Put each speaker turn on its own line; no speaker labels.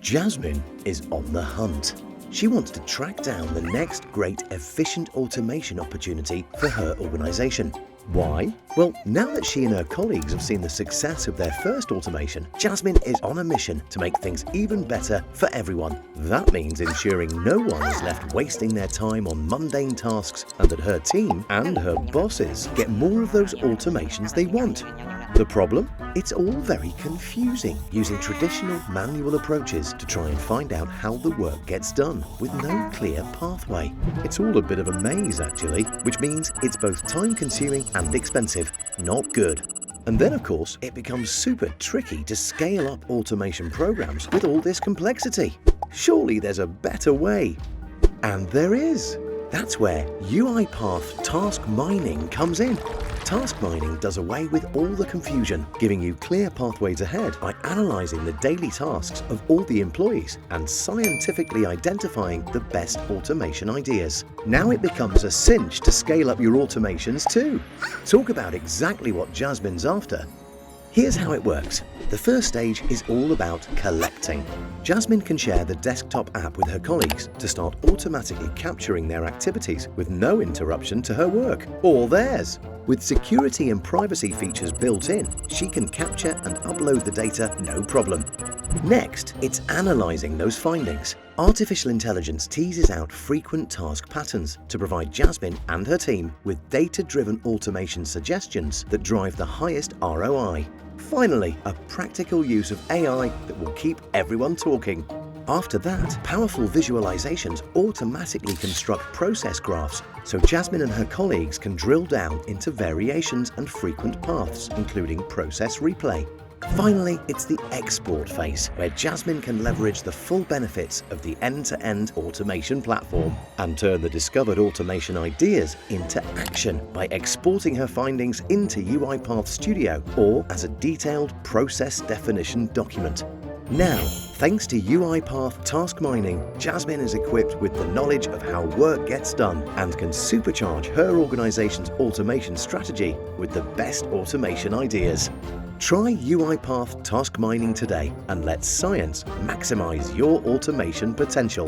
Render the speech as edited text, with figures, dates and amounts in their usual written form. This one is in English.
Jasmine is on the hunt. She wants to track down the next great efficient automation opportunity for her organization. Why? Well, now that she and her colleagues have seen the success of their first automation, Jasmine is on a mission to make things even better for everyone. That means ensuring no one is left wasting their time on mundane tasks and that her team and her bosses get more of those automations they want. The problem? It's all very confusing, using traditional manual approaches to try and find out how the work gets done with no clear pathway. It's all a bit of a maze actually, which means it's both time-consuming and expensive. Not good. And then of course, it becomes super tricky to scale up automation programs with all this complexity. Surely there's a better way. And there is. That's where UiPath Task Mining comes in. Task mining does away with all the confusion, giving you clear pathways ahead by analyzing the daily tasks of all the employees and scientifically identifying the best automation ideas. Now it becomes a cinch to scale up your automations too. Talk about exactly what Jasmine's after. Here's how it works. The first stage is all about collecting. Jasmine can share the desktop app with her colleagues to start automatically capturing their activities with no interruption to her work or theirs. With security and privacy features built in, she can capture and upload the data no problem. Next, it's analyzing those findings. Artificial intelligence teases out frequent task patterns to provide Jasmine and her team with data-driven automation suggestions that drive the highest ROI. Finally, a practical use of AI that will keep everyone talking. After that, powerful visualizations automatically construct process graphs so Jasmine and her colleagues can drill down into variations and frequent paths, including process replay. Finally, it's the export phase, where Jasmine can leverage the full benefits of the end-to-end automation platform and turn the discovered automation ideas into action by exporting her findings into UiPath Studio or as a detailed process definition document. Now, thanks to UiPath Task Mining, Jasmine is equipped with the knowledge of how work gets done and can supercharge her organization's automation strategy with the best automation ideas. Try UiPath Task Mining today and let science maximize your automation potential.